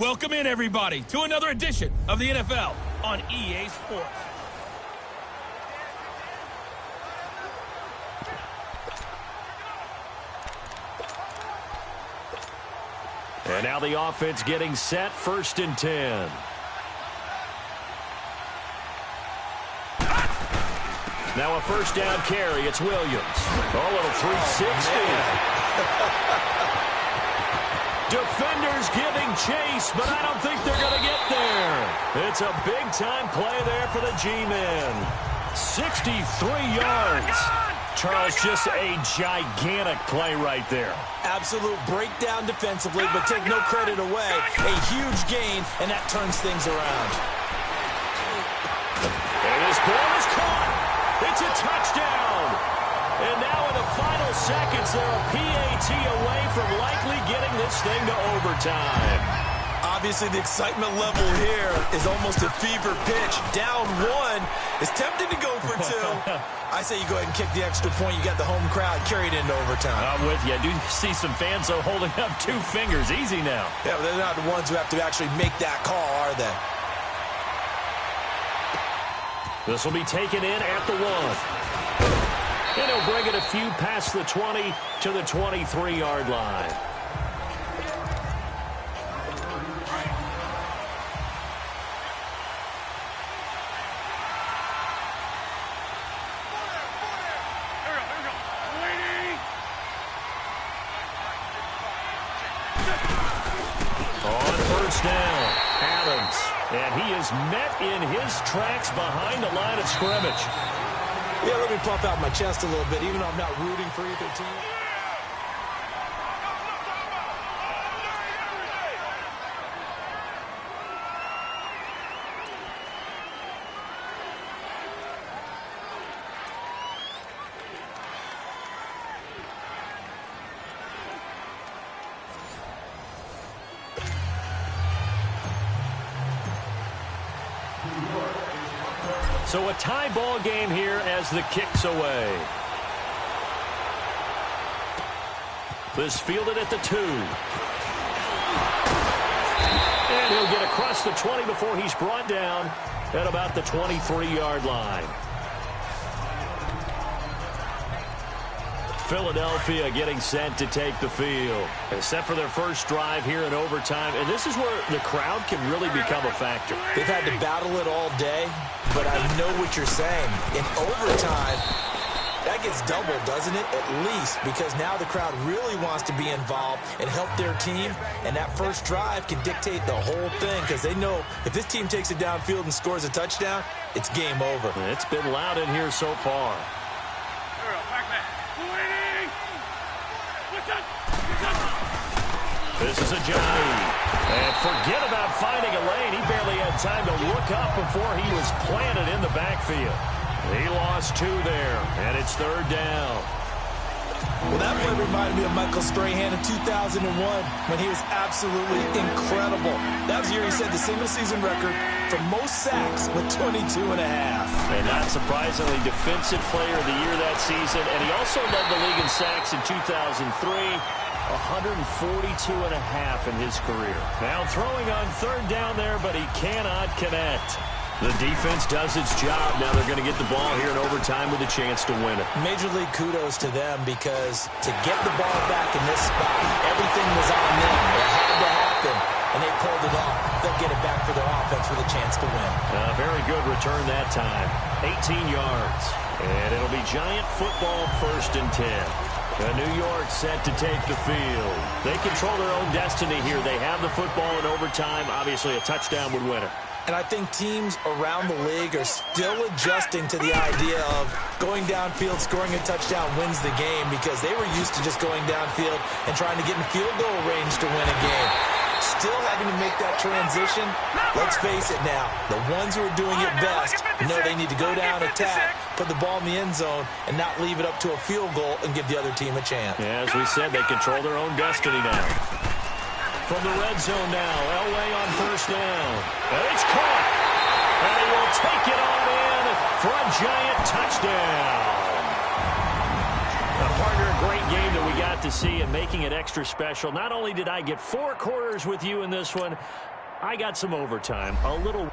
Welcome in, everybody, to another edition of the NFL on EA Sports. And now the offense getting set, 1st and 10. Now a 1st down carry. It's Williams. Oh, a little 360. Defenders giving chase, but I don't think they're going to get there. It's a big-time play there for the G-men. 63 yards. Charles, just a gigantic play right there. Absolute breakdown defensively, but take no credit away. A huge gain, and that turns things around. And this ball is caught. It's a touchdown. And now in the final seconds, they're a PAT away from likely getting this thing to overtime. Obviously, the excitement level here is almost a fever pitch. Down 1. It's tempting to go for 2. I say you go ahead and kick the extra point. You got the home crowd carried into overtime. I'm with you. I do see some fans, though, holding up 2 fingers. Easy now. Yeah, but they're not the ones who have to actually make that call, are they? This will be taken in at the 1. And he'll bring it a few past the 20 to the 23-yard line. On 1st down, Adams. And he is met in his tracks behind the line of scrimmage. Yeah, let me pump out my chest a little bit, even though I'm not rooting for either team. So a tie ball game here as the kick's away. This fielded at the 2. And he'll get across the 20 before he's brought down at about the 23-yard line. Philadelphia getting set to take the field. Set for their first drive here in overtime. And this is where the crowd can really become a factor. They've had to battle it all day, but I know what you're saying. In overtime, that gets doubled, doesn't it? At least, because now the crowd really wants to be involved and help their team. And that first drive can dictate the whole thing because they know if this team takes it downfield and scores a touchdown, it's game over. It's been loud in here so far. This is a Johnny. And forget about finding a lane. He barely had time to look up before he was planted in the backfield. He lost 2 there, and it's 3rd down. Well, that play reminded me of Michael Strahan in 2001 when he was absolutely incredible. That was the year he set the single-season record for most sacks with 22 and a half. And not surprisingly, Defensive Player of the Year that season, and he also led the league in sacks in 2003. 142 and a half in his career. Now throwing on 3rd down there, but he cannot connect. The defense does its job. Now they're going to get the ball here in overtime with a chance to win it. Major League kudos to them because to get the ball back in this spot, everything was on them. It had to happen, and they pulled it off. They'll get it back for their offense with a chance to win. Very good return that time. 18 yards. And it'll be Giant football 1st and 10. New York set to take the field. They control their own destiny here. They have the football in overtime. Obviously, a touchdown would win it. And I think teams around the league are still adjusting to the idea of going downfield, scoring a touchdown wins the game because they were used to just going downfield and trying to get in field goal range to win a game. Still having to make that transition. Let's face it now, the ones who are doing it best know they need to go down, attack, put the ball in the end zone, and not leave it up to a field goal and give the other team a chance. Yeah, as we said, they control their own destiny now. From the red zone now, Elway on 1st down. And it's caught. And he will take it on in for a Giant touchdown. A partner, a great game that we got to see and making it extra special. Not only did I get 4 quarters with you in this one, I got some overtime. A little...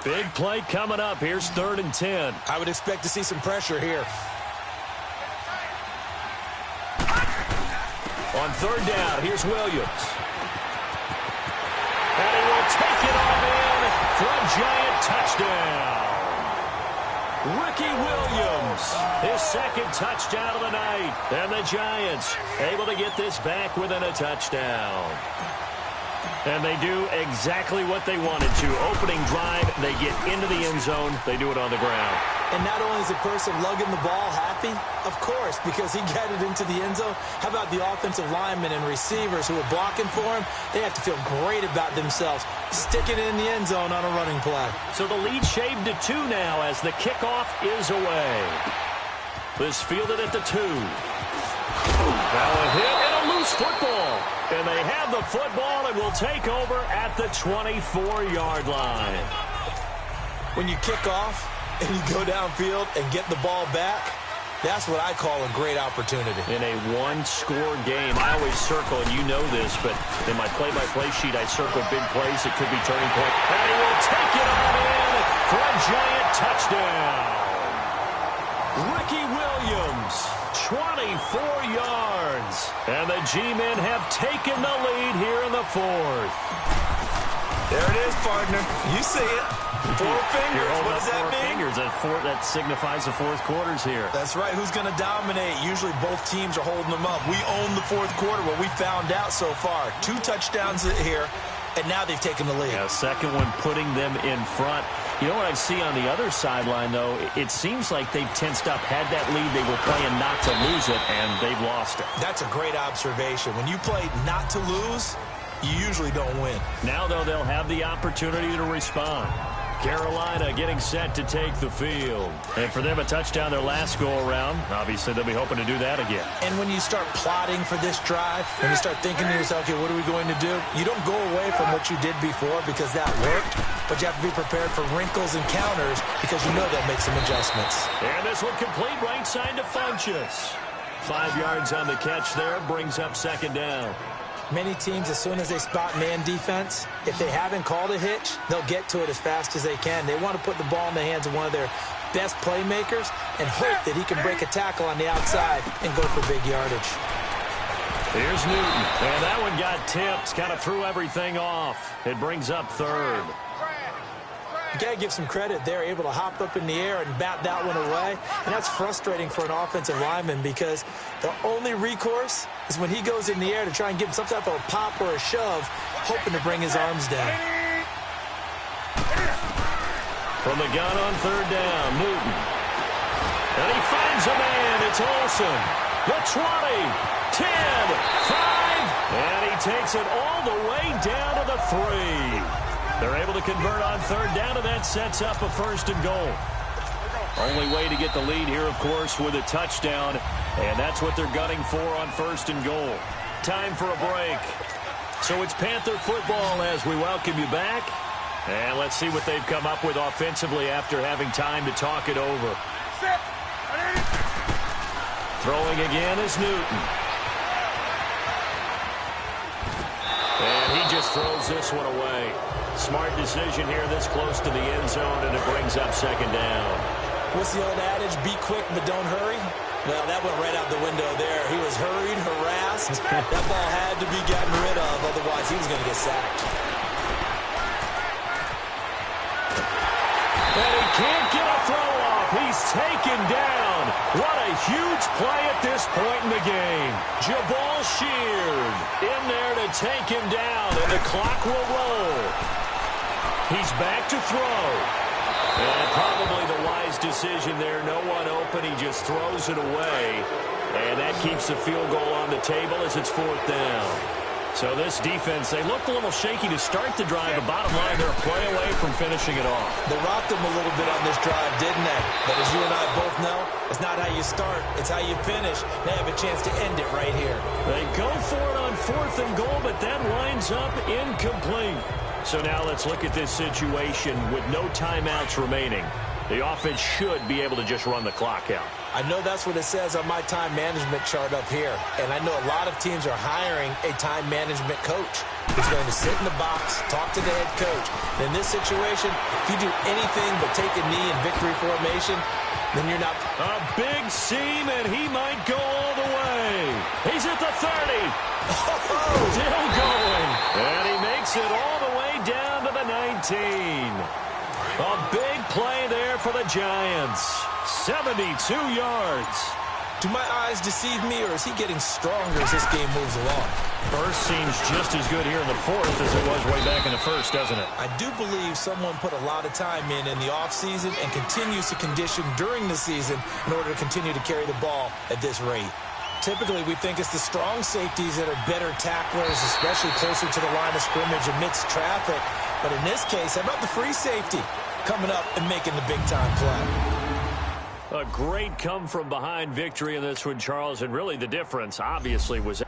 Big play coming up. Here's 3rd and 10. I would expect to see some pressure here. On 3rd down, here's Williams. And he will take it on in for a giant touchdown. Ricky Williams, his 2nd touchdown of the night. And the Giants able to get this back within a touchdown. And they do exactly what they wanted to. Opening drive, they get into the end zone. They do it on the ground. And not only is the person lugging the ball happy, of course, because he got it into the end zone. How about the offensive linemen and receivers who are blocking for him? They have to feel great about themselves, sticking it in the end zone on a running play. So the lead shaved to 2 now as the kickoff is away. This fielded at the 2. Now a hit and a loose football. And they have the football and will take over at the 24-yard line. When you kick off and you go downfield and get the ball back, that's what I call a great opportunity. In a one-score game, I always circle, and you know this, but in my play-by-play sheet, I circle big plays that could be turning point. And he will take it on in for a giant touchdown. Ricky Williams, 24 yards. And the G-men have taken the lead here in the 4th. There it is, partner. You see it. 4 fingers. What does that mean? Fingers. That signifies the 4th quarters here. That's right. Who's going to dominate? Usually both teams are holding them up. We own the 4th quarter, what we found out so far. 2 touchdowns here, and now they've taken the lead. Yeah, 2nd one putting them in front. You know what I see on the other sideline, though? It seems like they've tensed up, had that lead. They were playing not to lose it, and they've lost it. That's a great observation. When you play not to lose, you usually don't win. Now, though, they'll have the opportunity to respond. Carolina getting set to take the field. And for them, a touchdown their last go-around. Obviously, they'll be hoping to do that again. And when you start plotting for this drive, when you start thinking to yourself, okay, what are we going to do? You don't go away from what you did before because that worked, but you have to be prepared for wrinkles and counters because you know they'll make some adjustments. And this one complete right side to Funchess. 5 yards on the catch there, brings up 2nd down. Many teams, as soon as they spot man defense, if they haven't called a hitch, they'll get to it as fast as they can. They want to put the ball in the hands of one of their best playmakers and hope that he can break a tackle on the outside and go for big yardage. Here's Newton, and that one got tipped, kind of threw everything off. It brings up 3rd. You got to give some credit. They're able to hop up in the air and bat that one away. And that's frustrating for an offensive lineman because the only recourse is when he goes in the air to try and give him some type of a pop or a shove, hoping to bring his arms down. From the gun on 3rd down, Newton. And he finds a man. It's Olsen. The 20, 10, 5. And he takes it all the way down to the 3. They're able to convert on 3rd down, and that sets up a 1st and goal. Only way to get the lead here, of course, with a touchdown, and that's what they're gunning for on 1st and goal. Time for a break. So it's Panther football as we welcome you back, and let's see what they've come up with offensively after having time to talk it over. Throwing again is Newton. And he just throws this one away. Smart decision here this close to the end zone, and it brings up second down. What's the old adage? Be quick, but don't hurry. Well, that went right out the window there. He was hurried, harassed. That ball had to be gotten rid of, otherwise he was going to get sacked. And he can't get a throw off. He's taken down. What a huge play at this point in the game. Jabal Sheard in there to take him down, and the clock will roll. He's back to throw. And probably the wise decision there. No one open. He just throws it away. And that keeps the field goal on the table as it's fourth down. So this defense, they looked a little shaky to start the drive. The bottom line, they're a play away from finishing it off. They rocked them a little bit on this drive, didn't they? But as you and I both know, it's not how you start, it's how you finish. They have a chance to end it right here. They go for it on 4th and goal, but that winds up incomplete. So now let's look at this situation with no timeouts remaining. The offense should be able to just run the clock out. I know that's what it says on my time management chart up here. And I know a lot of teams are hiring a time management coach who's going to sit in the box, talk to the head coach. And in this situation, if you do anything but take a knee in victory formation, then you're not. A big seam, and he might go all the way. He's at the 30. Still going. And he makes it all the way down to the 19. A big play there for the Giants. 72 yards. Do my eyes deceive me, or is he getting stronger as this game moves along? Burst seems just as good here in the 4th as it was way back in the 1st, doesn't it? I do believe someone put a lot of time in the offseason and continues to condition during the season in order to continue to carry the ball at this rate. Typically, we think it's the strong safeties that are better tacklers, especially closer to the line of scrimmage amidst traffic. But in this case, how about the free safety coming up and making the big-time play? A great come-from-behind victory in this one, Charles, and really the difference, obviously, was